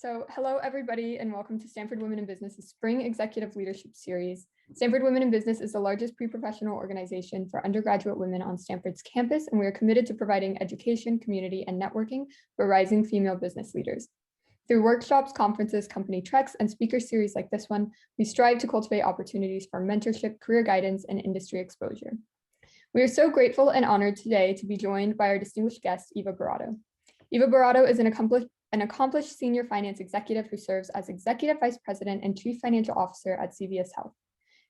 Hello everybody, and welcome to Stanford Women in Business's Spring Executive Leadership Series. Stanford Women in Business is the largest pre-professional organization for undergraduate women on Stanford's campus, and we are committed to providing education, community, and networking for rising female business leaders. Through workshops, conferences, company treks, and speaker series like this one, we strive to cultivate opportunities for mentorship, career guidance, and industry exposure. We are so grateful and honored today to be joined by our distinguished guest, Eva Boratto. Eva Boratto is an accomplished senior finance executive who serves as Executive Vice President and Chief Financial Officer at CVS Health.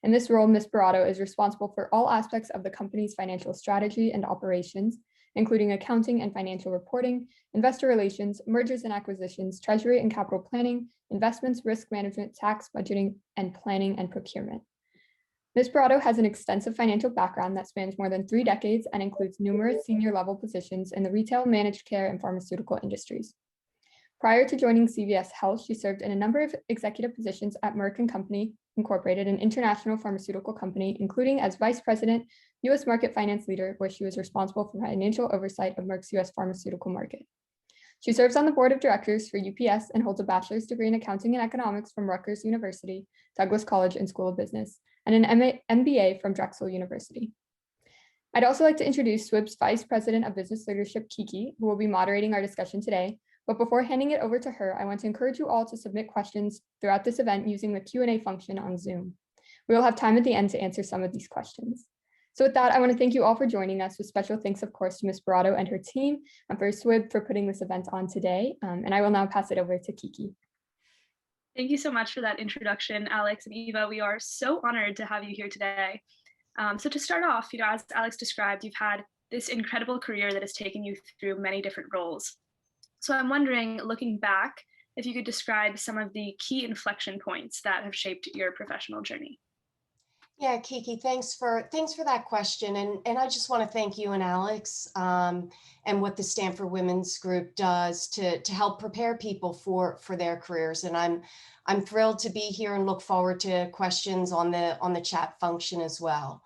In this role, Ms. Boratto is responsible for all aspects of the company's financial strategy and operations, including accounting and financial reporting, investor relations, mergers and acquisitions, treasury and capital planning, investments, risk management, tax, budgeting, and planning and procurement. Ms. Boratto has an extensive financial background that spans more than 3 decades and includes numerous senior level positions in the retail, managed care, and pharmaceutical industries. Prior to joining CVS Health, she served in a number of executive positions at Merck & Company Incorporated, an international pharmaceutical company, including as Vice President, U.S. Market Finance Leader, where she was responsible for financial oversight of Merck's U.S. pharmaceutical market. She serves on the board of directors for UPS and holds a bachelor's degree in accounting and economics from Rutgers University, Douglas College and School of Business, and an MBA from Drexel University. I'd also like to introduce SWIB's Vice President of Business Leadership, Kiki, who will be moderating our discussion today. But before handing it over to her, I want to encourage you all to submit questions throughout this event using the Q&A function on Zoom. We will have time at the end to answer some of these questions. So with that, I want to thank you all for joining us, with special thanks, of course, to Ms. Boratto and her team, and for SWIB for putting this event on today. And I will now pass it over to Kiki. Thank you so much for that introduction, Alex and Eva. We are so honored to have you here today. So to start off, as Alex described, you've had this incredible career that has taken you through many different roles. So I'm wondering, looking back, if you could describe some of the key inflection points that have shaped your professional journey. Yeah, Kiki, thanks for that question. And I just want to thank you and Alex and what the Stanford Women's Group does to help prepare people for their careers. And I'm thrilled to be here and look forward to questions on the chat function as well.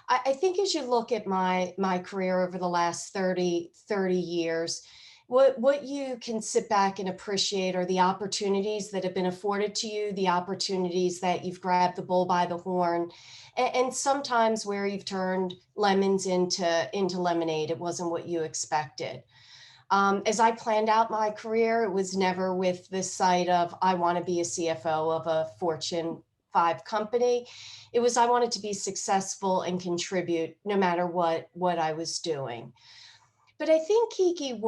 I think as you look at my career over the last 30 years, what you can sit back and appreciate are the opportunities that have been afforded to you, the opportunities that you've grabbed the bull by the horn, and sometimes where you've turned lemons into lemonade. It wasn't what you expected. As I planned out my career, it was never with the sight of, I want to be a CFO of a Fortune 5 company. It was, I wanted to be successful and contribute no matter what I was doing. But I think, Kiki,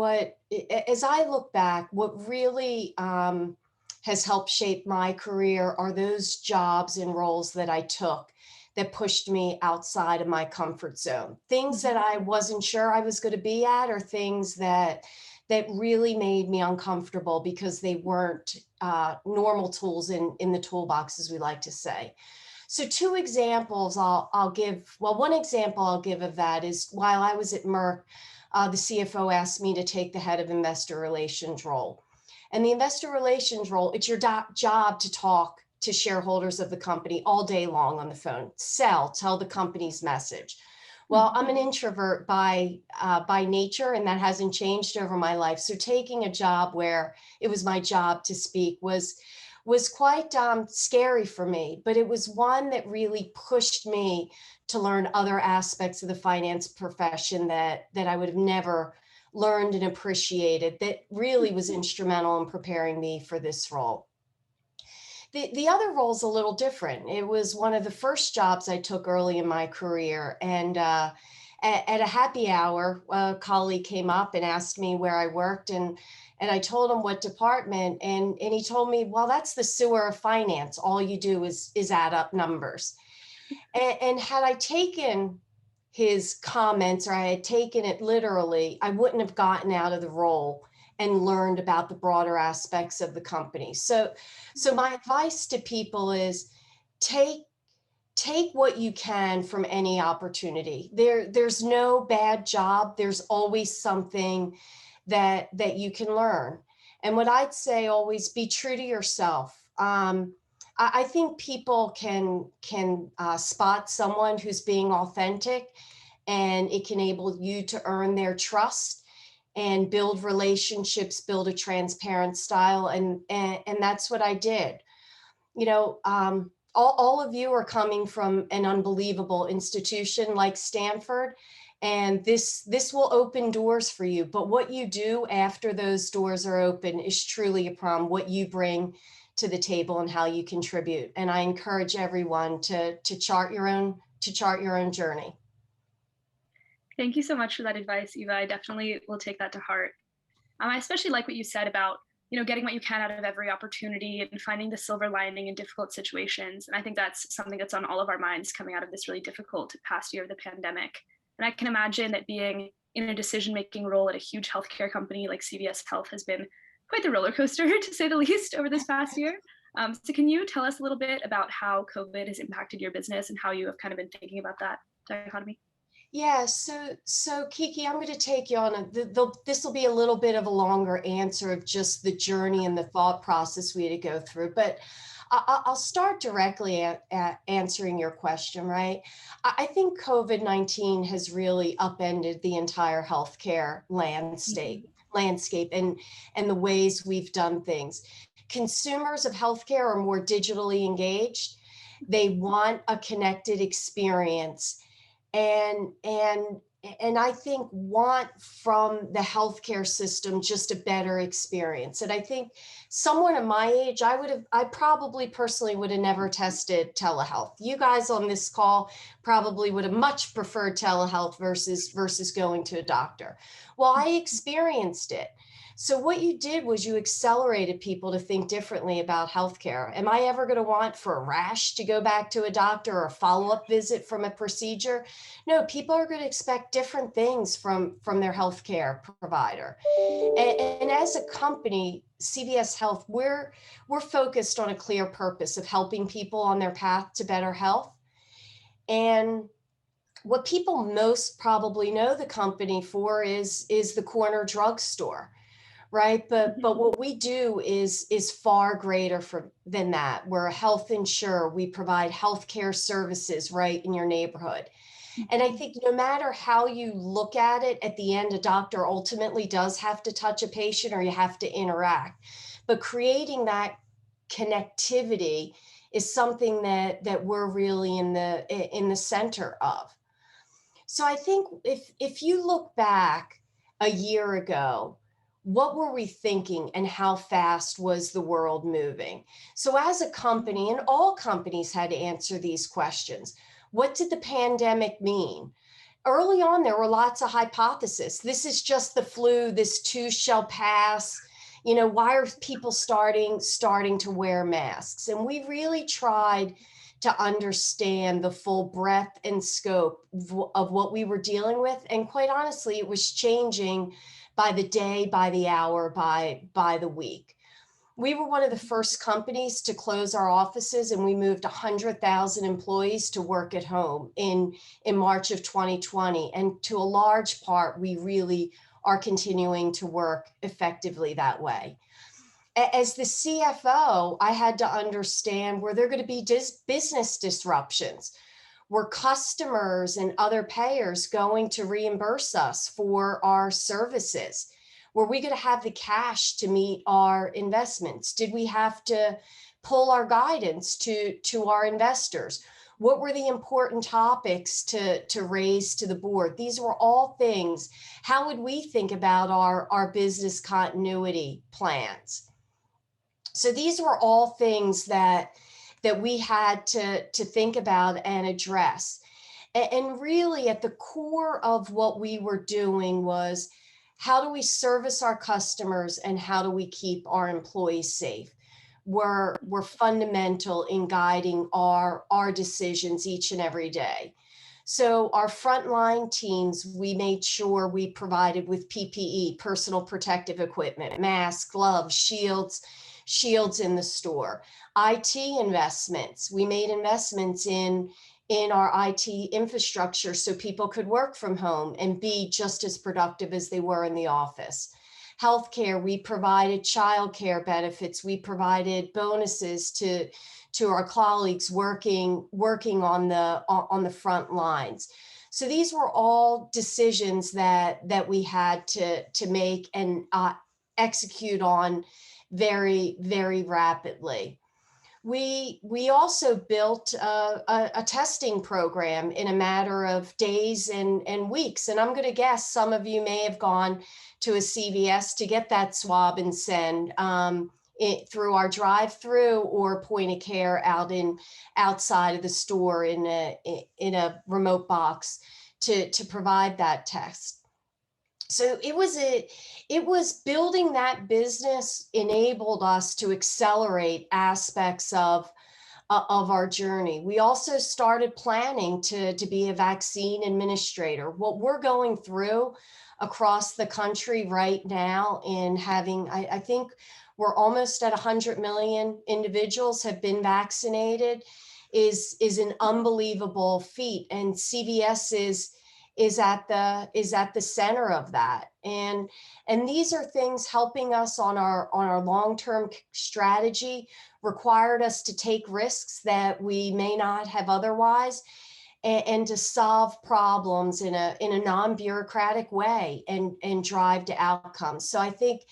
as I look back, what really has helped shape my career are those jobs and roles that I took that pushed me outside of my comfort zone. Things that I wasn't sure I was going to be at, or things that really made me uncomfortable because they weren't normal tools in the toolbox, as we like to say. So 2 examples I'll give. Well, one example I'll give of that is while I was at Merck, the CFO asked me to take the head of investor relations role. And the investor relations role, it's your job to talk to shareholders of the company all day long on the phone, tell the company's message. Well, I'm an introvert by nature, and that hasn't changed over my life. So taking a job where it was my job to speak was quite scary for me, but it was one that really pushed me to learn other aspects of the finance profession that I would have never learned and appreciated, that really was instrumental in preparing me for this role. The other role is a little different. It was one of the first jobs I took early in my career. And at a happy hour, a colleague came up and asked me where I worked, and I told him what department, and he told me, well, that's the sewer of finance. All you do is add up numbers. And had I taken his comments, or I had taken it literally, I wouldn't have gotten out of the role and learned about the broader aspects of the company. So my advice to people is take what you can from any opportunity. There's no bad job. There's always something that you can learn. And what I'd say, always be true to yourself. I think people can spot someone who's being authentic, and it can enable you to earn their trust. and build relationships, build a transparent style. And that's what I did. You know, all of you are coming from an unbelievable institution like Stanford, and this will open doors for you. But what you do after those doors are open is truly upon what you bring to the table and how you contribute. And I encourage everyone to chart your own journey. Thank you so much for that advice, Eva. I definitely will take that to heart. I especially like what you said about, getting what you can out of every opportunity and finding the silver lining in difficult situations. And I think that's something that's on all of our minds coming out of this really difficult past year of the pandemic. And I can imagine that being in a decision-making role at a huge healthcare company like CVS Health has been quite the roller coaster, to say the least, over this past year. So can you tell us a little bit about how COVID has impacted your business and how you have kind of been thinking about that dichotomy? Yeah, so Kiki, I'm going to take you on this will be a little bit of a longer answer of just the journey and the thought process we had to go through, but I'll start directly at answering your question, right? I think COVID-19 has really upended the entire healthcare landscape and the ways we've done things. Consumers of healthcare are more digitally engaged. They want a connected experience. And I think want from the healthcare system just a better experience. And I think someone at my age, I probably personally would have never tested telehealth. You guys on this call probably would have much preferred telehealth versus going to a doctor. Well, I experienced it. So what you did was you accelerated people to think differently about healthcare. Am I ever going to want for a rash to go back to a doctor or a follow-up visit from a procedure? No, people are going to expect different things from their healthcare provider. And as a company, CVS Health, we're focused on a clear purpose of helping people on their path to better health. And what people most probably know the company for is the corner drugstore. Right. But what we do is far greater than that. We're a health insurer. We provide healthcare services right in your neighborhood. And I think no matter how you look at it, at the end, a doctor ultimately does have to touch a patient or you have to interact. But creating that connectivity is something that we're really in the center of. So I think if you look back a year ago, what were we thinking and how fast was the world moving? So as a company, and all companies had to answer these questions, what did the pandemic mean? Early on, there were lots of hypotheses. This is just the flu, this too shall pass. Why are people starting to wear masks? And we really tried to understand the full breadth and scope of what we were dealing with. And quite honestly, it was changing by the day, by the hour, by the week. We were one of the first companies to close our offices, and we moved 100,000 employees to work at home in March of 2020. And to a large part, we really are continuing to work effectively that way. As the CFO, I had to understand where there are going to be business disruptions. Were customers and other payers going to reimburse us for our services? Were we going to have the cash to meet our investments? Did we have to pull our guidance to our investors? What were the important topics to raise to the board? These were all things. How would we think about our business continuity plans? So these were all things that we had to think about and address. And really at the core of what we were doing was, how do we service our customers and how do we keep our employees safe? We're fundamental in guiding our decisions each and every day. So our frontline teams, we made sure we provided with PPE, personal protective equipment, masks, gloves, shields in the store. IT investments, we made investments in our IT infrastructure so people could work from home and be just as productive as they were in the office. Healthcare, we provided childcare benefits, we provided bonuses to our colleagues working on the front lines. So these were all decisions that we had to make and execute on very, very rapidly. We also built a testing program in a matter of days and weeks. And I'm going to guess some of you may have gone to a CVS to get that swab and send through our drive-through or point of care outside of the store in a remote box to provide that test. So it was building that business enabled us to accelerate aspects of our journey. We also started planning to be a vaccine administrator. What we're going through across the country right now in having, I think we're almost at 100 million individuals have been vaccinated is an unbelievable feat. And CVS is at the center of that. And these are things helping us on our long-term strategy, required us to take risks that we may not have otherwise, and to solve problems in a non-bureaucratic way and drive to outcomes. So I think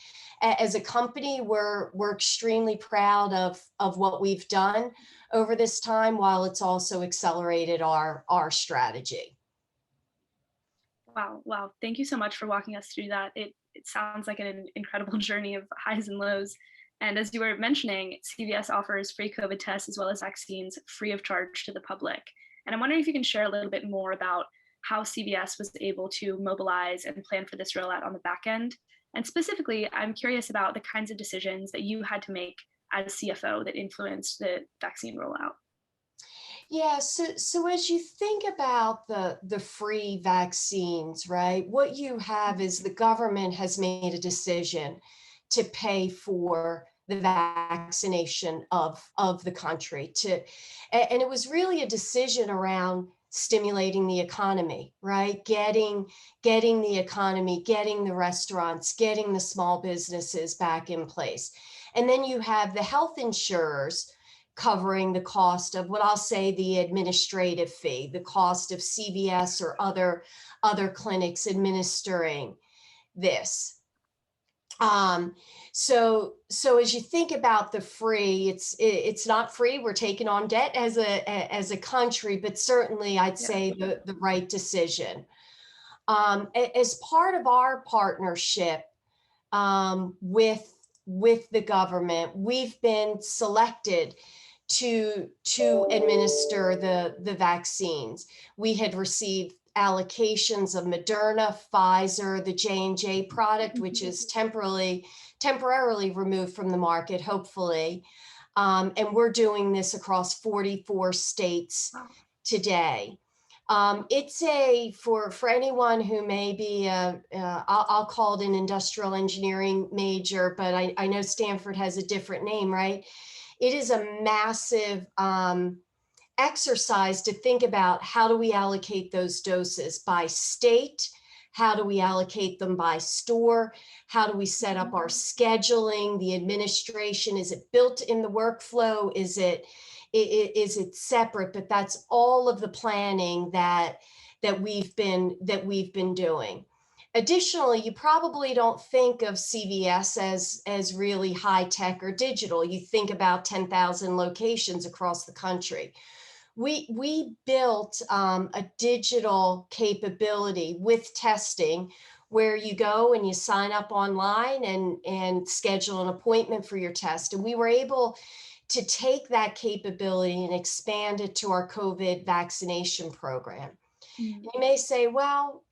as a company, we're extremely proud of what we've done over this time, while it's also accelerated our strategy. Wow. Thank you so much for walking us through that. It sounds like an incredible journey of highs and lows. And as you were mentioning, CVS offers free COVID tests as well as vaccines free of charge to the public. And I'm wondering if you can share a little bit more about how CVS was able to mobilize and plan for this rollout on the back end. And specifically, I'm curious about the kinds of decisions that you had to make as CFO that influenced the vaccine rollout. Yeah, so as you think about the free vaccines, right, what you have is the government has made a decision to pay for the vaccination of the country, and it was really a decision around stimulating the economy, right? Getting the economy, getting the restaurants, getting the small businesses back in place. And then you have the health insurers covering the cost of what I'll say the administrative fee, the cost of CVS or other clinics administering this. So as you think about the free, it's not free. We're taking on debt as a country, but certainly I'd say the right decision. As part of our partnership with the government, we've been selected to administer the vaccines. We had received allocations of Moderna, Pfizer, the J&J product, which is temporarily removed from the market, hopefully. And we're doing this across 44 states today. It's for anyone who may be I'll call it an industrial engineering major, but I know Stanford has a different name, right? It is a massive exercise to think about how do we allocate those doses by state, how do we allocate them by store, how do we set up our scheduling, the administration, is it built in the workflow, is it separate? But that's all of the planning that we've been doing. Additionally, you probably don't think of CVS as really high tech or digital. You think about 10,000 locations across the country. We built a digital capability with testing where you go and you sign up online and schedule an appointment for your test. And we were able to take that capability and expand it to our COVID vaccination program. Mm-hmm. You may say, well,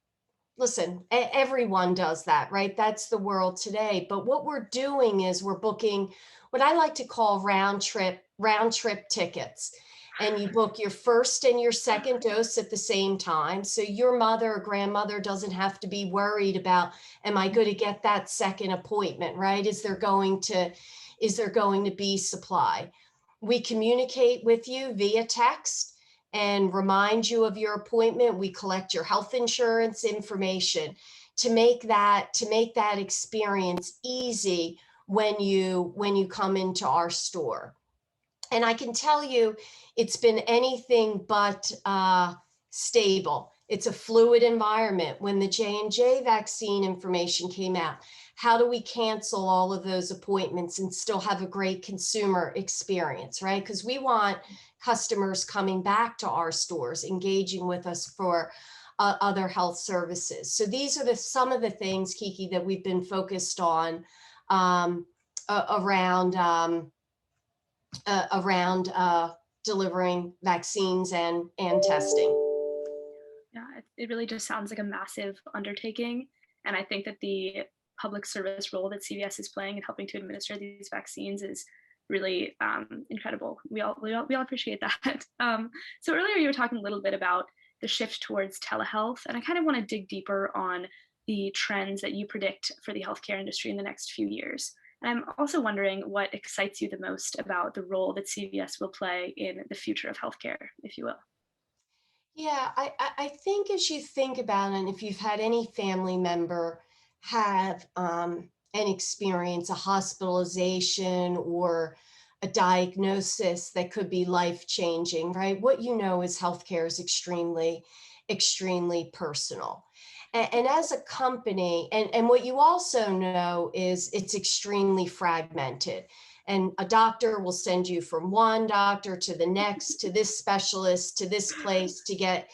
listen, everyone does that, right? That's the world today. But what we're doing is we're booking what I like to call round trip tickets. And you book your first and your second dose at the same time. So your mother or grandmother doesn't have to be worried about, am I going to get that second appointment, right? Is there going to be supply? We communicate with you via text and remind you of your appointment. We collect your health insurance information to make that experience easy when you come into our store. And I can tell you, it's been anything but stable It's a fluid environment. When the J&J vaccine information came out, how do we cancel all of those appointments and still have a great consumer experience, right? Because we want customers coming back to our stores, engaging with us for other health services. So these are some of the things, Kiki, that we've been focused on around delivering vaccines and testing. Yeah, it really just sounds like a massive undertaking. And I think that the public service role that CVS is playing in helping to administer these vaccines is really incredible. We all appreciate that. So earlier you were talking a little bit about the shift towards telehealth, and I kind of want to dig deeper on the trends that you predict for the healthcare industry in the next few years. And I'm also wondering what excites you the most about the role that CVS will play in the future of healthcare, if you will. Yeah, I think as you think about it, and if you've had any family member have an experience, a hospitalization or a diagnosis that could be life-changing, right? What you know is healthcare is extremely, extremely personal. And as a company, and what you also know is it's extremely fragmented. And a doctor will send you from one doctor to the next, to this specialist, to this place to get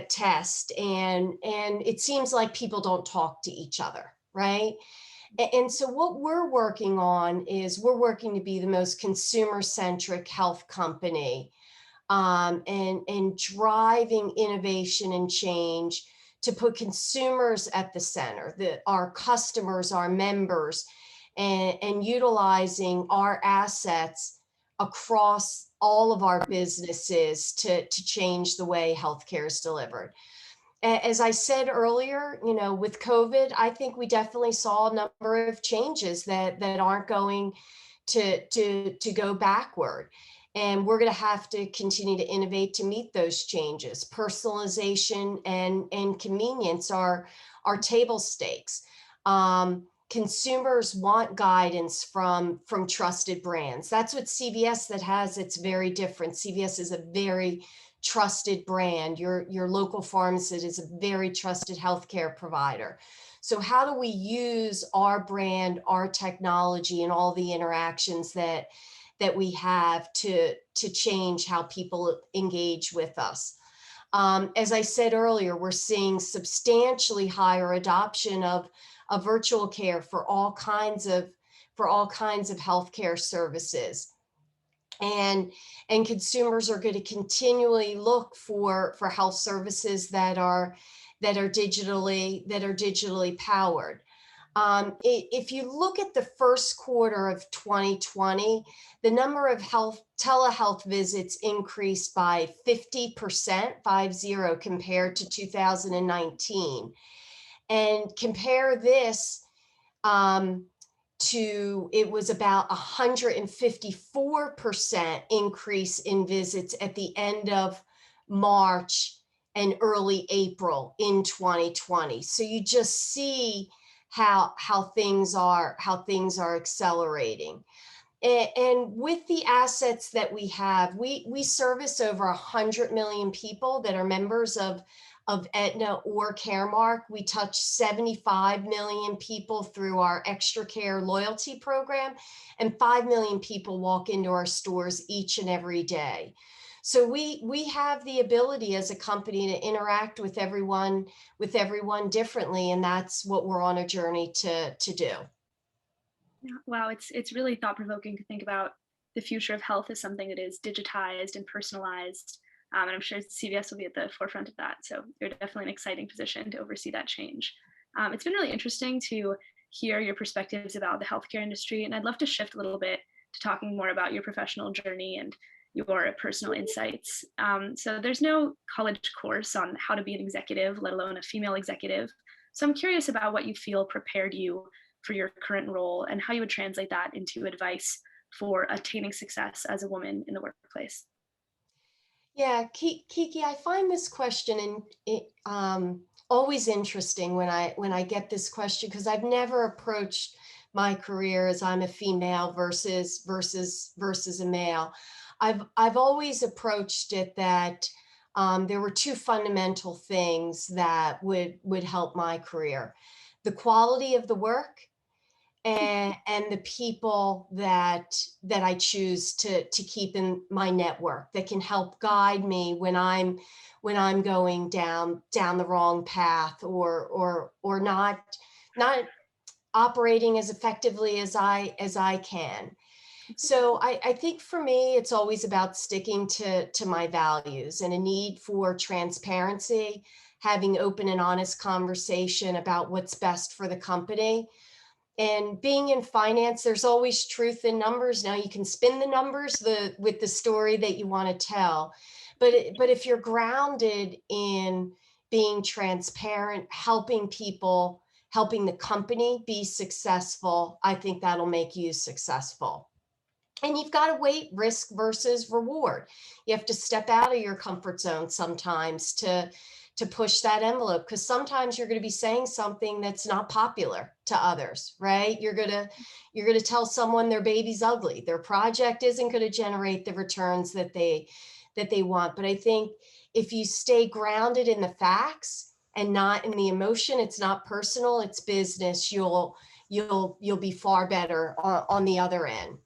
tests. And it seems like people don't talk to each other, right? And so what we're working on is we're working to be the most consumer-centric health company, and driving innovation and change to put consumers at the center, our customers, our members, and utilizing our assets across all of our businesses to change the way healthcare is delivered. As I said earlier, you know, with COVID, I think we definitely saw a number of changes that aren't going to go backward. And we're going to have to continue to innovate to meet those changes. Personalization and convenience are table stakes. Consumers want guidance from trusted brands. That's what CVS that has. It's very different. CVS is a very trusted brand. Your local pharmacist is a very trusted healthcare provider. So how do we use our brand, our technology, and all the interactions that we have to change how people engage with us? As I said earlier, we're seeing substantially higher adoption of virtual care for all kinds of healthcare services. And consumers are going to continually look for health services that are digitally powered. If you look at the first quarter of 2020, the number of telehealth visits increased by 50%, 50, compared to 2019. And compare this to, it was about 154% increase in visits at the end of March and early April in 2020. So you just see how things are accelerating. And with the assets that we have, we service over 100 million people that are members of Aetna or Caremark. We touch 75 million people through our Extra Care loyalty program, and 5 million people walk into our stores each and every day. So we have the ability as a company to interact with everyone differently, and that's what we're on a journey to do. Yeah, wow, it's really thought-provoking to think about the future of health as something that is digitized and personalized. And I'm sure CVS will be at the forefront of that. So you're definitely in an exciting position to oversee that change. It's been really interesting to hear your perspectives about the healthcare industry. And I'd love to shift a little bit to talking more about your professional journey and your personal insights. So there's no college course on how to be an executive, let alone a female executive. So I'm curious about what you feel prepared you for your current role and how you would translate that into advice for attaining success as a woman in the workplace. Yeah, Kiki, I find this question always interesting when I get this question, because I've never approached my career as I'm a female versus a male. I've always approached it that there were two fundamental things that would help my career: the quality of the work and the people that I choose to keep in my network that can help guide me when I'm going down the wrong path, or not operating as effectively as I can. So I think for me, it's always about sticking to my values and a need for transparency, having open and honest conversation about what's best for the company. And being in finance, there's always truth in numbers. Now you can spin the numbers with the story that you want to tell. But if you're grounded in being transparent, helping people, helping the company be successful, I think that'll make you successful. And you've got to weigh risk versus reward. You have to step out of your comfort zone sometimes to push that envelope, because sometimes you're going to be saying something that's not popular to others, right? You're going to tell someone their baby's ugly, their project isn't going to generate the returns that they want. But I think if you stay grounded in the facts and not in the emotion, it's not personal, it's business, you'll be far better on the other end.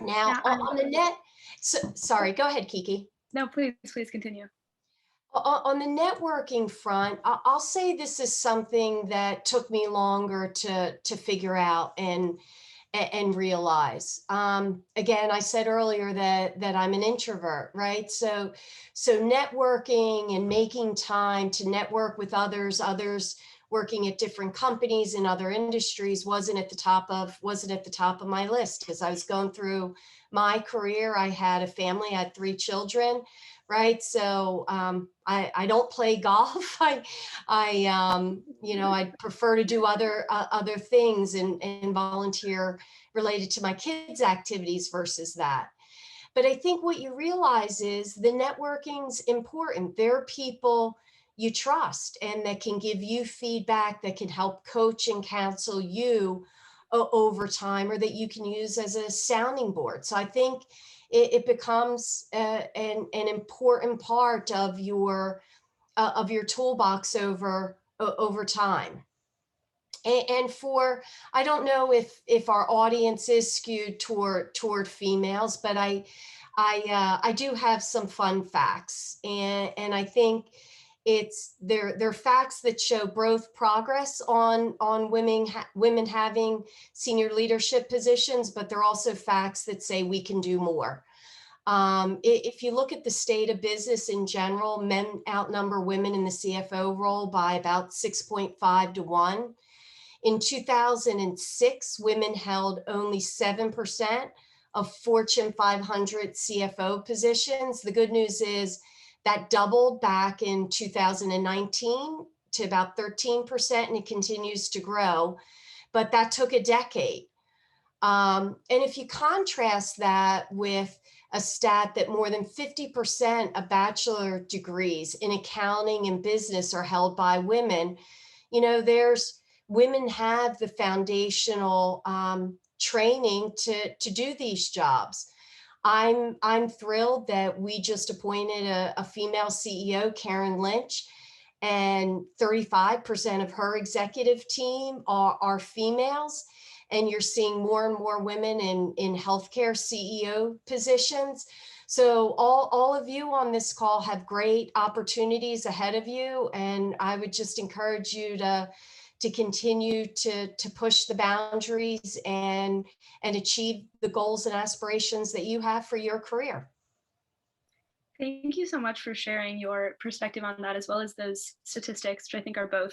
Now, Yeah, on the net, sorry, go ahead, Kiki. no, please continue. On the networking front, I'll say this is something that took me longer to figure out and realize. Again, I said earlier that I'm an introvert, right? So networking and making time to network with others working at different companies in other industries wasn't at the top of my list. As I was going through my career, I had a family, I had 3 children, right? So I don't play golf. I prefer to do other things and volunteer related to my kids' activities versus that. But I think what you realize is the networking's important. There are people you trust and that can give you feedback, that can help coach and counsel you over time, or that you can use as a sounding board. So I think it becomes an important part of your toolbox over time. And for, I don't know if our audience is skewed toward females, but I do have some fun facts, and I think they're facts that show both progress on women having senior leadership positions, but they're also facts that say we can do more. If you look at the state of business in general, men outnumber women in the CFO role by about 6.5 to 1. In 2006, women held only 7% of Fortune 500 CFO positions. The good news is that doubled back in 2019 to about 13%, and it continues to grow, but that took a decade. And if you contrast that with a stat that more than 50% of bachelor degrees in accounting and business are held by women, women have the foundational training to do these jobs. I'm thrilled that we just appointed a female CEO, Karen Lynch, and 35% of her executive team are females. And you're seeing more and more women in healthcare CEO positions. So all of you on this call have great opportunities ahead of you. And I would just encourage you to continue to push the boundaries and achieve the goals and aspirations that you have for your career. Thank you so much for sharing your perspective on that, as well as those statistics, which I think are both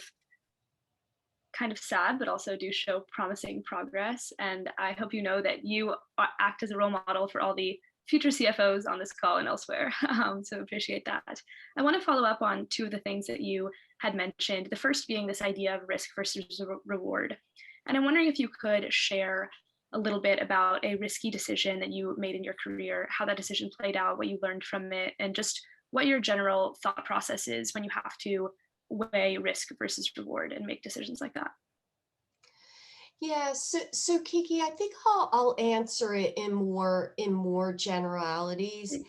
kind of sad, but also do show promising progress. And I hope you know that you act as a role model for all the future CFOs on this call and elsewhere. So appreciate that. I want to follow up on 2 of the things that you had mentioned. The first being this idea of risk versus reward. And I'm wondering if you could share a little bit about a risky decision that you made in your career, how that decision played out, what you learned from it, and just what your general thought process is when you have to weigh risk versus reward and make decisions like that. Yeah, so Kiki, I think I'll answer it in more generalities. Please.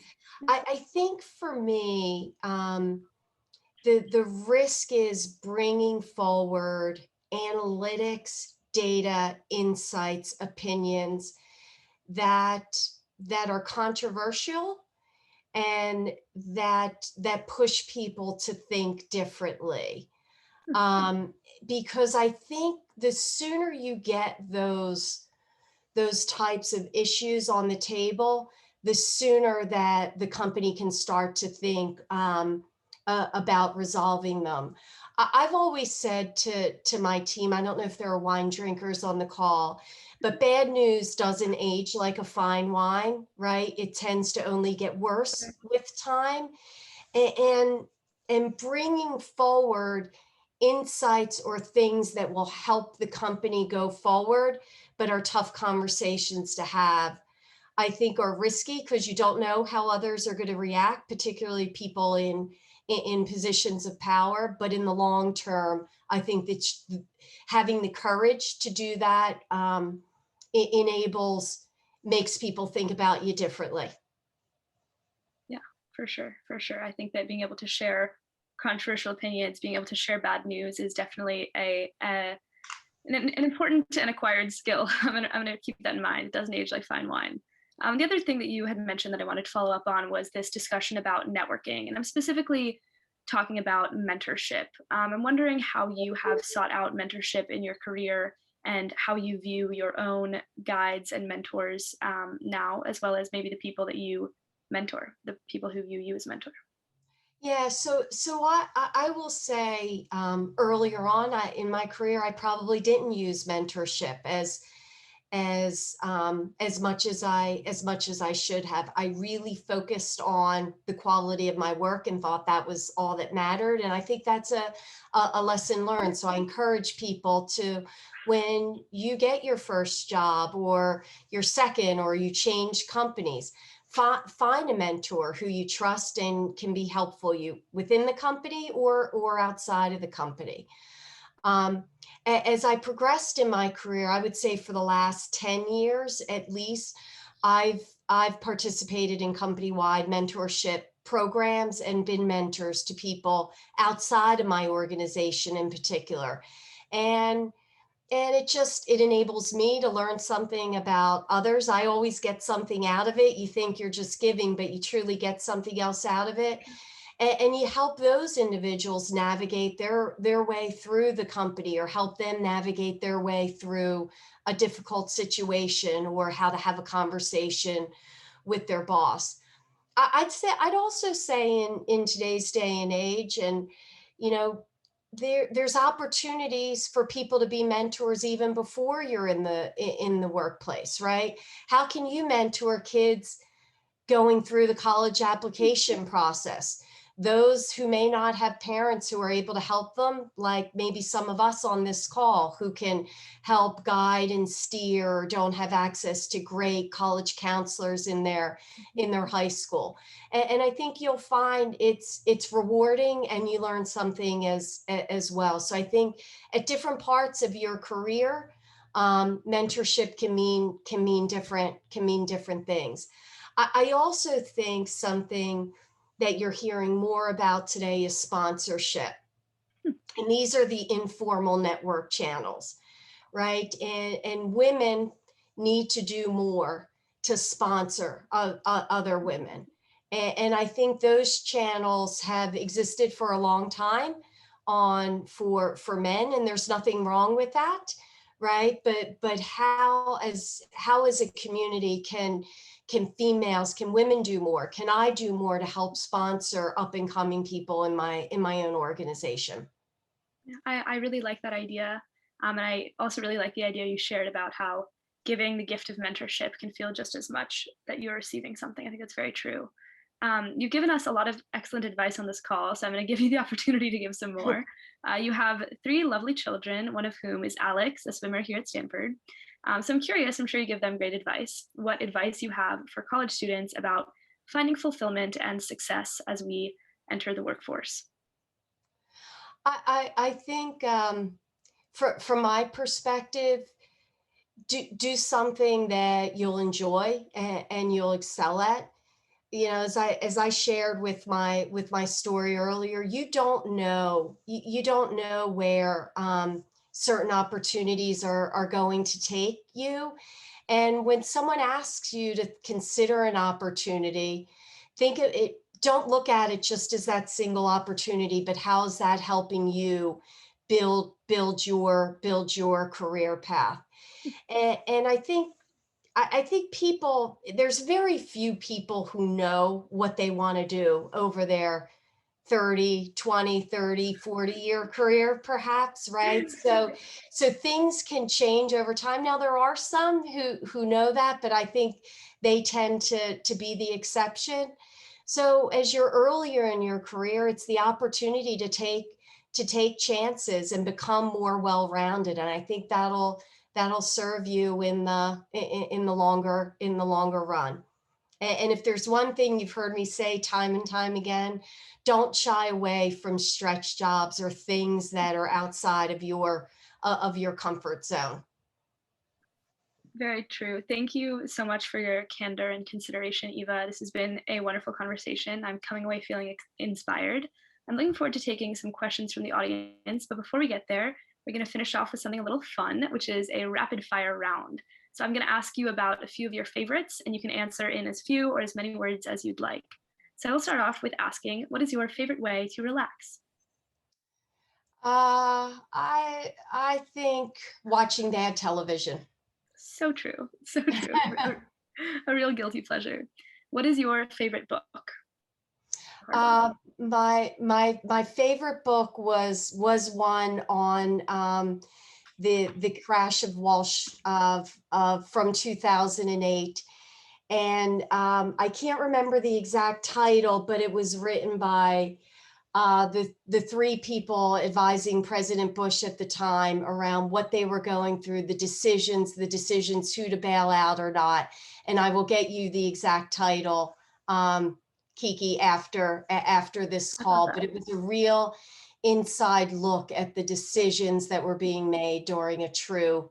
I think for me, the risk is bringing forward analytics, data, insights, opinions that are controversial and that push people to think differently. Because I think the sooner you get those types of issues on the table, the sooner that the company can start to think about resolving them. I've always said to my team, I don't know if there are wine drinkers on the call, but bad news doesn't age like a fine wine, right? It tends to only get worse with time. And bringing forward insights or things that will help the company go forward, but are tough conversations to have, I think are risky because you don't know how others are going to react, particularly people in positions of power. But in the long term, I think that having the courage to do that makes people think about you differently. Yeah, for sure, for sure. I think that being able to share controversial opinions, being able to share bad news is definitely an important and acquired skill. I'm gonna keep that in mind. It doesn't age like fine wine. The other thing that you had mentioned that I wanted to follow up on was this discussion about networking, and I'm specifically talking about mentorship. I'm wondering how you have sought out mentorship in your career and how you view your own guides and mentors now, as well as maybe the people that you mentor, the people who view you as a mentor. Yeah, so I will say earlier on in my career, I probably didn't use mentorship as much as I should have. I really focused on the quality of my work and thought that was all that mattered. And I think that's a lesson learned. So I encourage people to, when you get your first job or your second, or you change companies, find a mentor who you trust and can be helpful you within the company or outside of the company. As I progressed in my career, I would say for the last 10 years at least, I've participated in company-wide mentorship programs and been mentors to people outside of my organization in particular. And it enables me to learn something about others. I always get something out of it. You think you're just giving, but you truly get something else out of it. And you help those individuals navigate their way through the company, or help them navigate their way through a difficult situation, or how to have a conversation with their boss. I'd also say in today's day and age, and you know, there's opportunities for people to be mentors even before you're in the workplace, right? How can you mentor kids going through the college application process? Those who may not have parents who are able to help them, like maybe some of us on this call who can help guide and steer, or don't have access to great college counselors in their high school. And I think you'll find it's rewarding, and you learn something as well. So I think at different parts of your career, mentorship can mean different things. I also think something that you're hearing more about today is sponsorship. And these are the informal network channels, right? And women need to do more to sponsor other women. And I think those channels have existed for a long time for men, and there's nothing wrong with that, right? But how as a community can women do more? Can I do more to help sponsor up and coming people in my own organization? Yeah, I really like that idea. And I also really like the idea you shared about how giving the gift of mentorship can feel just as much that you're receiving something. I think that's very true. You've given us a lot of excellent advice on this call, so I'm going to give you the opportunity to give some more. You have 3 lovely children, one of whom is Alex, a swimmer here at Stanford. So I'm curious, I'm sure you give them great advice, what advice you have for college students about finding fulfillment and success as we enter the workforce. I think from my perspective, do something that you'll enjoy and you'll excel at. You know, as I shared with my story earlier, you don't know where certain opportunities are going to take you. And when someone asks you to consider an opportunity, think of it, don't look at it just as that single opportunity, but how is that helping you build your career path? And I think people, there's very few people who know what they want to do over their 30, 20, 30, 40-year career, perhaps, right? So things can change over time. Now, there are some who know that, but I think they tend to be the exception. So as you're earlier in your career, it's the opportunity to take chances and become more well-rounded. And I think that'll serve you in the longer run. And if there's one thing you've heard me say time and time again, don't shy away from stretch jobs or things that are outside of your comfort zone. Very true. Thank you so much for your candor and consideration, Eva. This has been a wonderful conversation. I'm coming away feeling inspired. I'm looking forward to taking some questions from the audience, but before we get there, we're going to finish off with something a little fun, which is a rapid fire round. So I'm going to ask you about a few of your favorites, and you can answer in as few or as many words as you'd like. So I will start off with asking, what is your favorite way to relax? I think watching bad television. So true. So true. A real guilty pleasure. What is your favorite book? My favorite book was one on the crash of from 2008. And I can't remember the exact title, but it was written by the three people advising President Bush at the time around what they were going through, the decisions who to bail out or not. And I will get you the exact title, Kiki, after this call. But it was a real inside look at the decisions that were being made during a true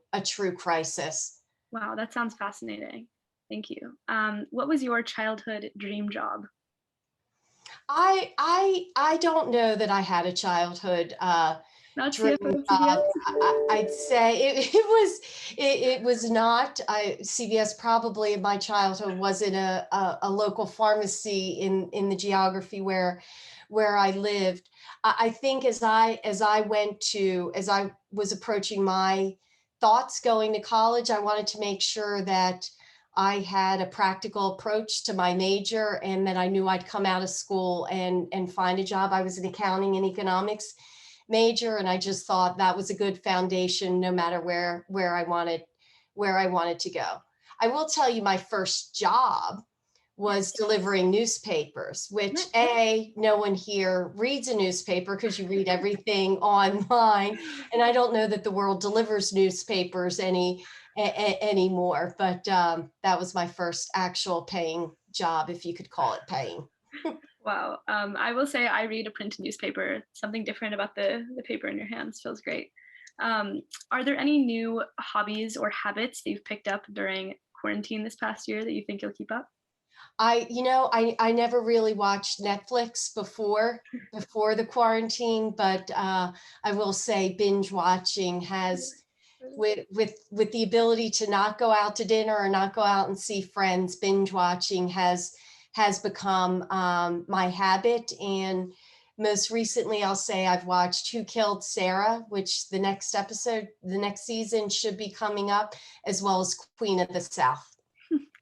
crisis. Wow, that sounds fascinating. Thank you. What was your childhood dream job? I don't know that I had a childhood Not dream CFO job. CBS? I'd say it was not. CVS probably in my childhood was in a local pharmacy in the geography where I lived. I think as I was approaching my thoughts going to college, I wanted to make sure that I had a practical approach to my major and that I knew I'd come out of school and find a job. I was an accounting and economics major, and I just thought that was a good foundation no matter where I wanted to go. I will tell you, my first job was delivering newspapers, which no one here reads a newspaper because you read everything online. And I don't know that the world delivers newspapers anymore, but that was my first actual paying job, if you could call it paying. Wow. I will say I read a print newspaper. Something different about the paper in your hands feels great. Are there any new hobbies or habits that you've picked up during quarantine this past year that you think you'll keep up? I never really watched Netflix before the quarantine, but I will say binge watching has, with the ability to not go out to dinner or not go out and see friends, binge watching has become my habit. And most recently, I'll say I've watched Who Killed Sarah, which the next season should be coming up, as well as Queen of the South.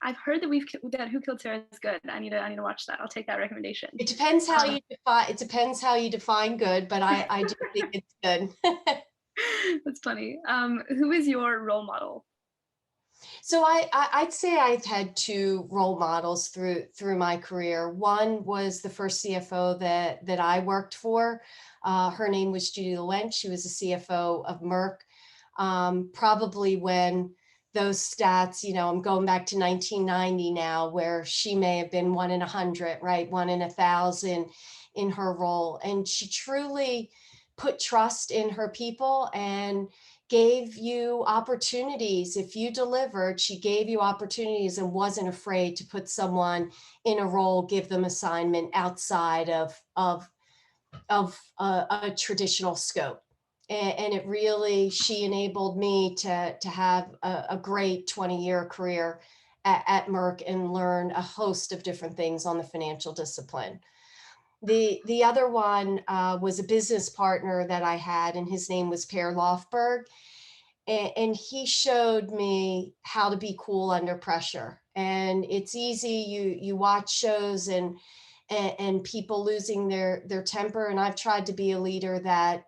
I've heard that Who Killed Sarah is good. I need to watch that. I'll take that recommendation. It depends how you define good, but I do think it's good. That's funny. Who is your role model? So I'd say I've had two role models through my career. One was the first CFO that I worked for. Her name was Judy Lewent. She was the CFO of Merck. Probably when those stats, I'm going back to 1990 now, where she may have been 1 in 100, right? 1 in 1,000 in her role. And she truly put trust in her people and gave you opportunities. If you delivered, she gave you opportunities and wasn't afraid to put someone in a role, give them assignment outside of a traditional scope. And it really, she enabled me to have a great 20-year career at Merck and learn a host of different things on the financial discipline. The other one was a business partner that I had, and his name was Per Lofberg. And he showed me how to be cool under pressure. And it's easy, you watch shows and people losing their temper. And I've tried to be a leader that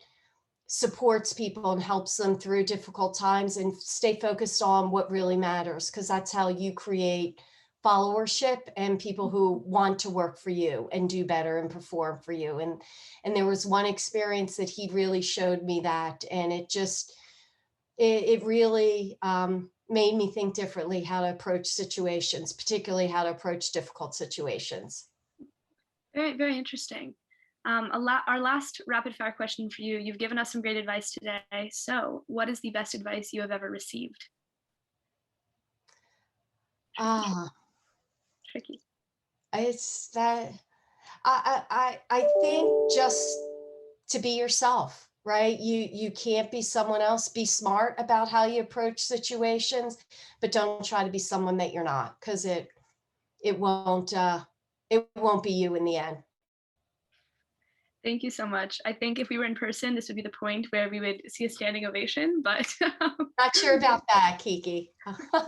supports people and helps them through difficult times and stay focused on what really matters, because that's how you create followership and people who want to work for you and do better and perform for you. And there was one experience that he really showed me that, and it really made me think differently how to approach situations, particularly how to approach difficult situations. Very, very interesting. Our last rapid fire question for you. You've given us some great advice today. So what is the best advice you have ever received? Tricky. It's that I think just to be yourself, right? You can't be someone else. Be smart about how you approach situations, but don't try to be someone that you're not, because it won't be you in the end. Thank you so much. I think if we were in person, this would be the point where we would see a standing ovation, but Not sure about that, Kiki.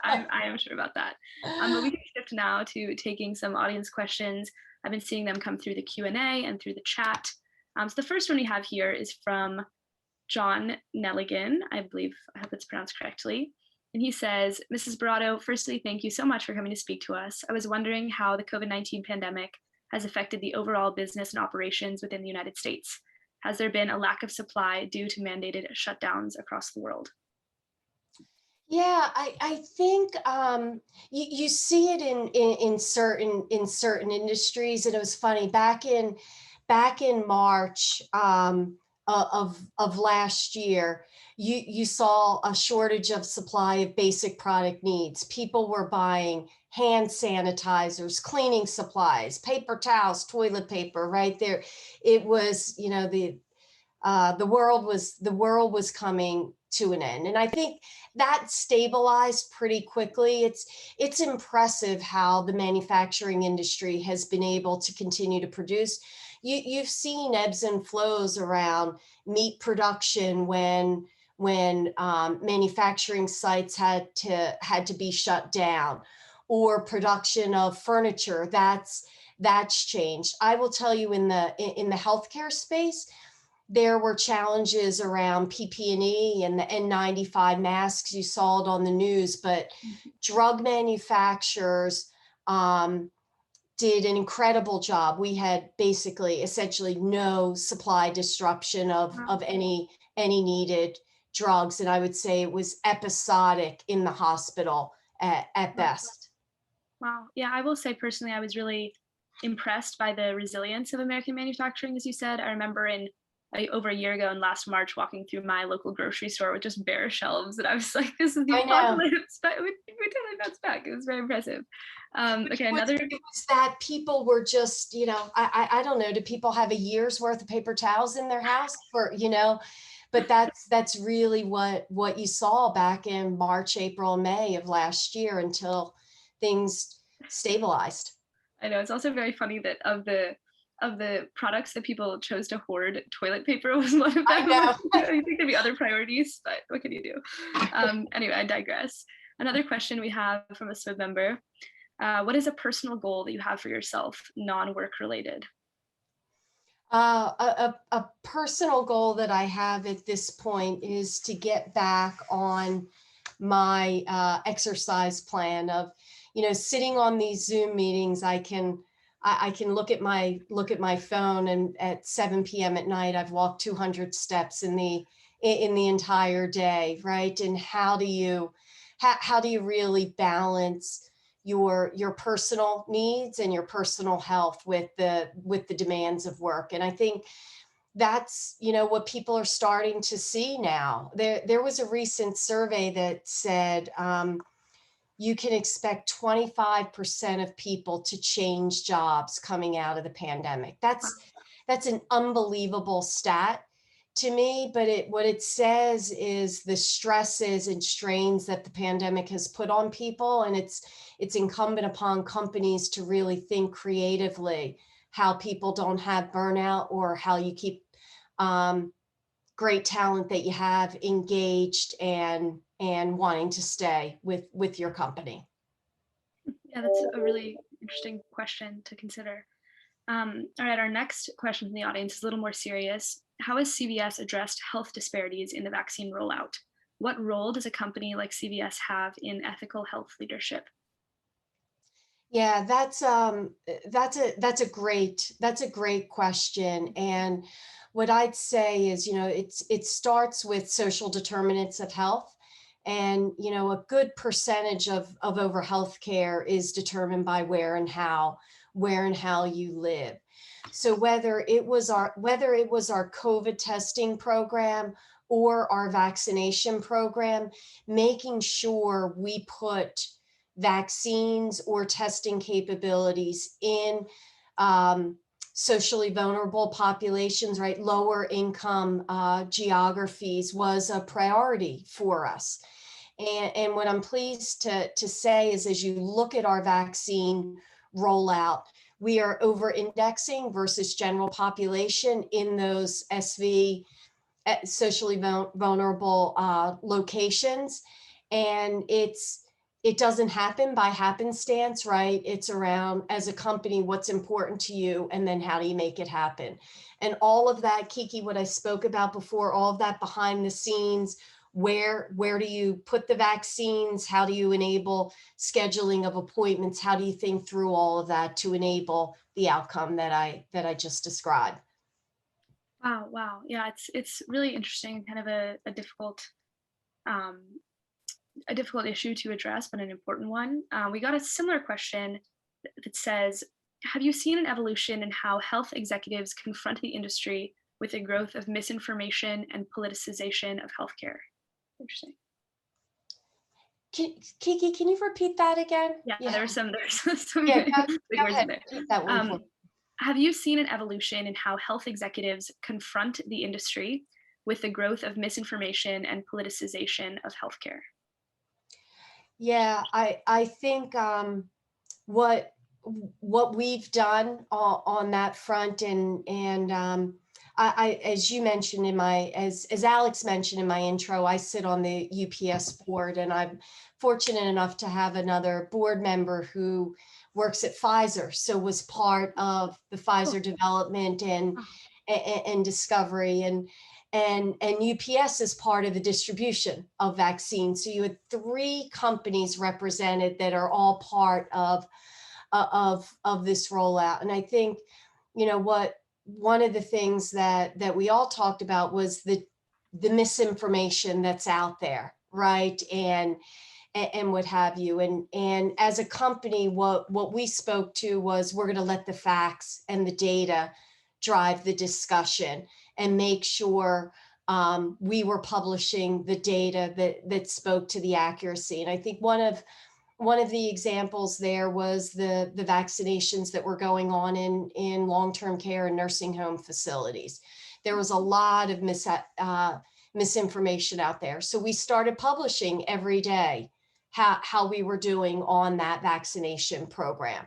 I am sure about that. But we can shift now to taking some audience questions. I've been seeing them come through the Q&A and through the chat. So the first one we have here is from John Nelligan. I hope it's pronounced correctly. And he says, Mrs. Boratto, firstly, thank you so much for coming to speak to us. I was wondering how the COVID-19 pandemic has affected the overall business and operations within the United States. Has there been a lack of supply due to mandated shutdowns across the world? Yeah, I think you see it in certain industries. And it was funny, back in March of last year, you saw a shortage of supply of basic product needs. People were buying hand sanitizers, cleaning supplies, paper towels, toilet paper, right there. It was, the world was coming to an end. And I think that stabilized pretty quickly. It's impressive how the manufacturing industry has been able to continue to produce. You've seen ebbs and flows around meat production when manufacturing sites had to be shut down, or production of furniture that's changed. I will tell you, in the healthcare space, there were challenges around PPE and the N95 masks. You saw it on the news, but drug manufacturers did an incredible job. We had essentially no supply disruption of any needed drugs. And I would say it was episodic in the hospital at best. Wow. Yeah, I will say personally, I was really impressed by the resilience of American manufacturing, as you said. I remember over a year ago in last March, walking through my local grocery store with just bare shelves, and I was like, this is the apocalypse, but we totally bounced back. It was very impressive. Okay, it was that people were just, I don't know, do people have a year's worth of paper towels in their house but that's really what you saw back in March, April, May of last year, until things stabilized. I know, it's also very funny that of the products that people chose to hoard, toilet paper was one of them. I know. I think there'd be other priorities, but what can you do? Anyway, I digress. Another question we have from a SWIB member. What is a personal goal that you have for yourself, non-work related? A personal goal that I have at this point is to get back on my exercise plan of, sitting on these Zoom meetings. I can look at my phone, and at 7 p.m. at night, I've walked 200 steps in the entire day, right? And how do you really balance your personal needs and your personal health with the demands of work? And I think that's, what people are starting to see now. There was a recent survey that said you can expect 25% of people to change jobs coming out of the pandemic. That's an unbelievable stat to me, but what it says is the stresses and strains that the pandemic has put on people, and it's incumbent upon companies to really think creatively how people don't have burnout, or how you keep great talent that you have engaged and wanting to stay with your company. Yeah, that's a really interesting question to consider. All right, our next question from the audience is a little more serious. How has CVS addressed health disparities in the vaccine rollout? What role does a company like CVS have in ethical health leadership? Yeah, that's a great question. And what I'd say is, it starts with social determinants of health. And, a good percentage of over healthcare is determined by where and how you live. So whether it was our COVID testing program or our vaccination program, making sure we put vaccines or testing capabilities in socially vulnerable populations, right? Lower income geographies was a priority for us. And what I'm pleased to say is, as you look at our vaccine rollout, we are over indexing versus general population in those SV, socially vulnerable locations. And it doesn't happen by happenstance, right? It's around, as a company, what's important to you, and then how do you make it happen? And all of that, Kiki, what I spoke about before, all of that behind the scenes, where do you put the vaccines? How do you enable scheduling of appointments? How do you think through all of that to enable the outcome that I just described? Wow. Yeah, it's really interesting, kind of a difficult issue to address, but an important one. We got a similar question that says, have you seen an evolution in how health executives confront the industry with the growth of misinformation and politicization of healthcare? Interesting. Kiki, can you repeat that again? Yeah, Yeah. there's some Yeah, big words in there. Repeat that one for me. Have you seen an evolution in how health executives confront the industry with the growth of misinformation and politicization of healthcare? Yeah, I think what we've done on that front, and I as you mentioned as Alex mentioned in my intro, I sit on the UPS board, and I'm fortunate enough to have another board member who works at Pfizer, so was part of the Pfizer development and discovery, and UPS is part of the distribution of vaccines. So you had 3 companies represented that are all part of this rollout. And I think, one of the things that we all talked about was the misinformation that's out there, right? And what have you. And as a company, what we spoke to was, we're going to let the facts and the data drive the discussion, and make sure we were publishing the data that spoke to the accuracy. And I think one of the examples there was the vaccinations that were going on in long-term care and nursing home facilities. There was a lot of misinformation out there. So we started publishing every day how we were doing on that vaccination program,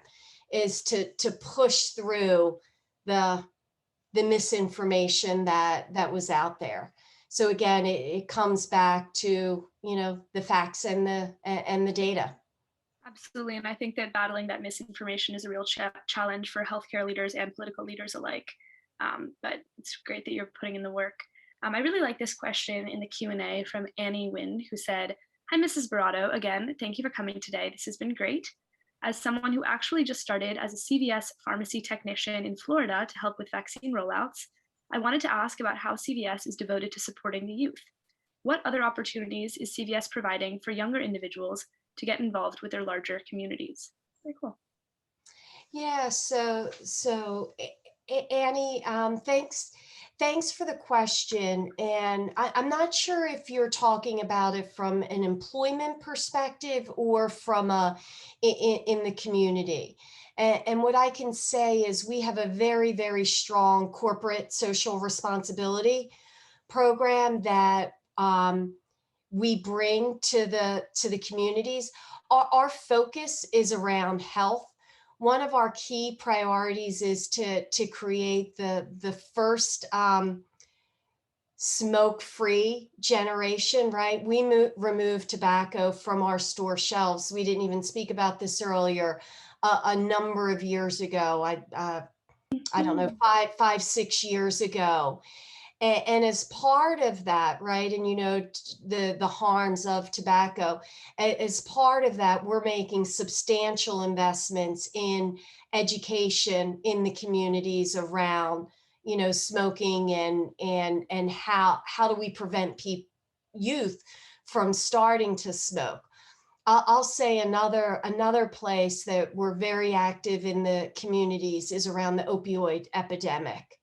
is to push through the misinformation that was out there. So again, it comes back to, the facts and the data. Absolutely. And I think that battling that misinformation is a real challenge for healthcare leaders and political leaders alike. But it's great that you're putting in the work. I really like this question in the Q&A from Annie Wynn, who said, "Hi, Mrs. Boratto. Again, thank you for coming today. This has been great. As someone who actually just started as a CVS pharmacy technician in Florida to help with vaccine rollouts, I wanted to ask about how CVS is devoted to supporting the youth. What other opportunities is CVS providing for younger individuals to get involved with their larger communities?" Very cool. Yeah, so Annie, thanks for the question. And I'm not sure if you're talking about it from an employment perspective or from in the community. And what I can say is we have a very, very strong corporate social responsibility program that we bring to the communities. Our focus is around health. One of our key priorities is to create the first smoke-free generation, right? We removed tobacco from our store shelves. We didn't even speak about this earlier. A number of years ago, I don't know, 6 years ago. And as part of that, right, and you know, the harms of tobacco, as part of that, we're making substantial investments in education in the communities around, you know, smoking and how do we prevent youth from starting to smoke. I'll say another place that we're very active in the communities is around the opioid epidemic,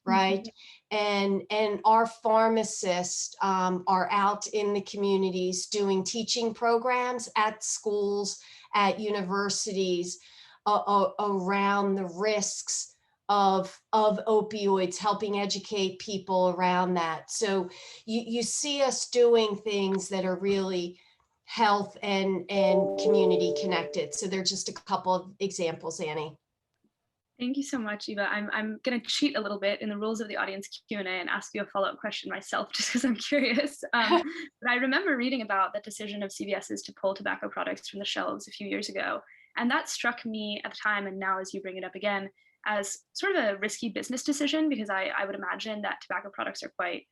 right? And our pharmacists are out in the communities doing teaching programs at schools, at universities around the risks of opioids, helping educate people around that. So you see us doing things that are really health and community connected. So they're just a couple of examples, Annie. Thank you so much, Eva. I'm going to cheat a little bit in the rules of the audience Q&A and ask you a follow-up question myself, just because I'm curious. But I remember reading about the decision of CVS's to pull tobacco products from the shelves a few years ago. And that struck me at the time, and now as you bring it up again, as sort of a risky business decision, because I would imagine that tobacco products are quite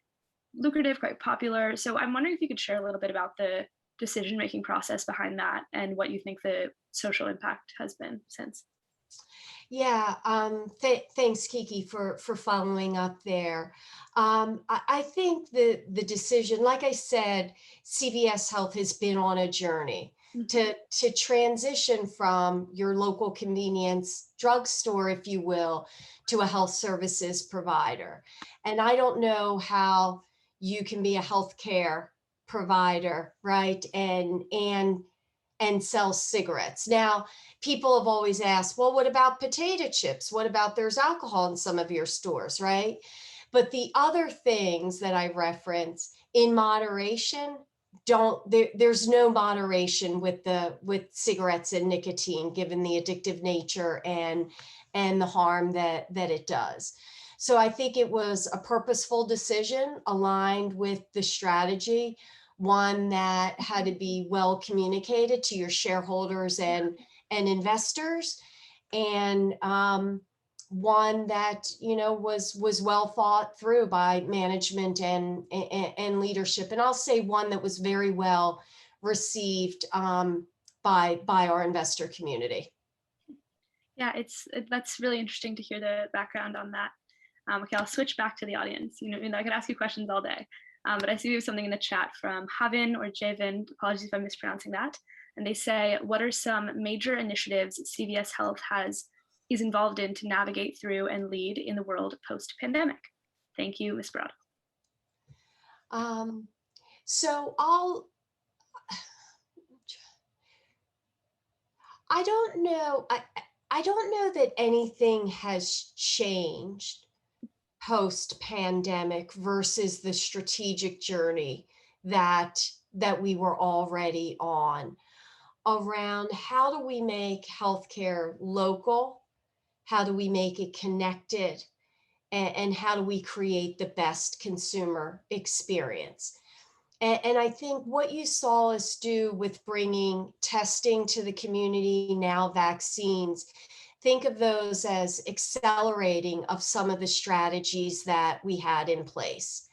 lucrative, quite popular. So I'm wondering if you could share a little bit about the decision-making process behind that and what you think the social impact has been since. Yeah, thanks, Kiki, for following up there. I think the decision, like I said, CVS Health has been on a journey to transition from your local convenience drugstore, if you will, to a health services provider. And I don't know how you can be a healthcare provider, right, and sell cigarettes. Now, people have always asked, well, what about potato chips? What about there's alcohol in some of your stores, right? But the other things that I reference in moderation, there's no moderation with cigarettes and nicotine, given the addictive nature and the harm that it does. So I think it was a purposeful decision aligned with the strategy, one that had to be well communicated to your shareholders and investors, and one that, you know, was well thought through by management and leadership. And I'll say one that was very well received by our investor community. Yeah, that's really interesting to hear the background on that. Okay, I'll switch back to the audience. You know, I could ask you questions all day. But I see we have something in the chat from Havin or Javin, apologies if I'm mispronouncing that. And they say, what are some major initiatives CVS Health is involved in to navigate through and lead in the world post-pandemic? Thank you, Ms. Boratto. So I don't know. I don't know that anything has changed post-pandemic versus the strategic journey that we were already on around how do we make healthcare local, how do we make it connected, and how do we create the best consumer experience. And I think what you saw us do with bringing testing to the community, now vaccines, think of those as accelerating of some of the strategies that we had in place.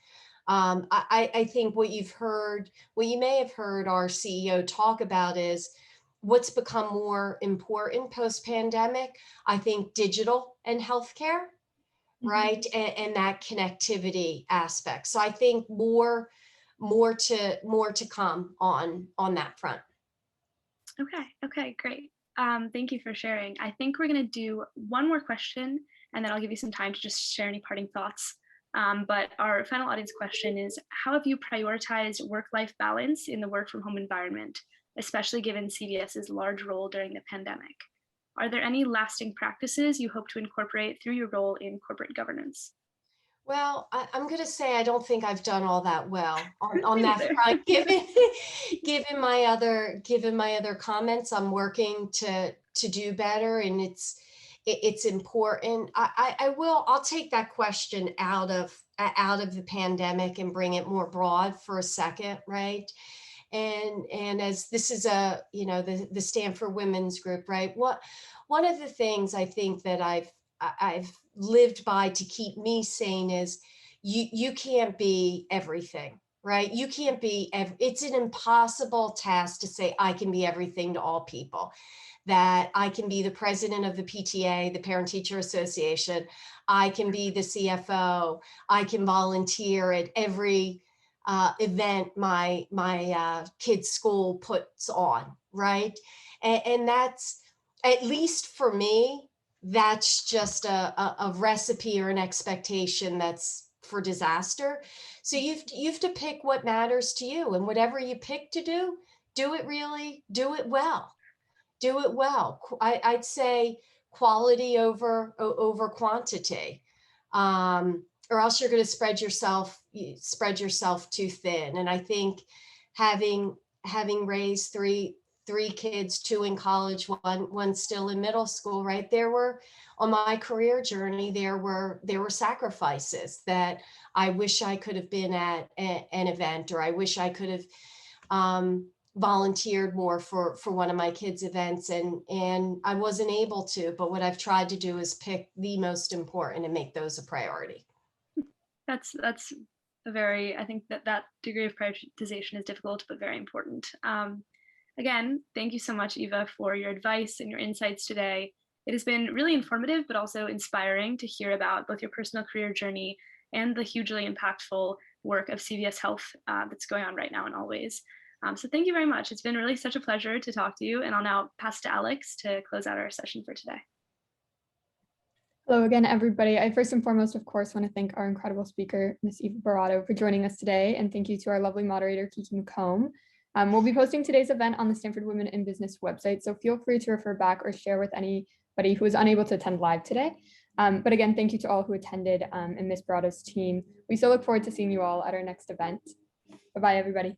I think what you may have heard our CEO talk about is what's become more important post-pandemic. I think digital and healthcare, right? And that connectivity aspect. So I think more to come on that front. Okay, great. Thank you for sharing. I think we're going to do one more question, and then I'll give you some time to just share any parting thoughts. But our final audience question is, how have you prioritized work-life balance in the work from home environment, especially given CVS's large role during the pandemic? Are there any lasting practices you hope to incorporate through your role in corporate governance? Well, I'm going to say I don't think I've done all that well on Me that neither. front. Given my other comments, I'm working to do better, and it's important. I'll take that question out of the pandemic and bring it more broad for a second, right? And as this is the Stanford Women's Group, right? One of the things I think that I've lived by to keep me sane is you can't be everything, right? You can't be, it's an impossible task to say I can be everything to all people, that I can be the president of the PTA, the Parent Teacher Association, I can be the CFO, I can volunteer at every event my kid's school puts on, right? And that's, at least for me, that's just a recipe or an expectation that's for disaster. So you have to pick what matters to you, and whatever you pick to do it well. Do it well. I'd say quality over quantity, or else you're going to spread yourself too thin. And I think having raised three kids, two in college, one still in middle school, right? On my career journey, there were sacrifices that I wish I could have been at an event, or I wish I could have volunteered more for one of my kids' events, and I wasn't able to. But what I've tried to do is pick the most important and make those a priority. That's a very, I think that degree of prioritization is difficult, but very important. Again, thank you so much, Eva, for your advice and your insights today. It has been really informative, but also inspiring to hear about both your personal career journey and the hugely impactful work of CVS Health that's going on right now and always. So thank you very much. It's been really such a pleasure to talk to you, and I'll now pass to Alex to close out our session for today. Hello again, everybody. I first and foremost, of course, want to thank our incredible speaker, Ms. Eva Boratto, for joining us today. And thank you to our lovely moderator, Kiki McComb. We'll be posting today's event on the Stanford Women in Business website, so feel free to refer back or share with anybody who was unable to attend live today. But again, thank you to all who attended and Ms. Boratto's team. We so look forward to seeing you all at our next event. Bye-bye, everybody.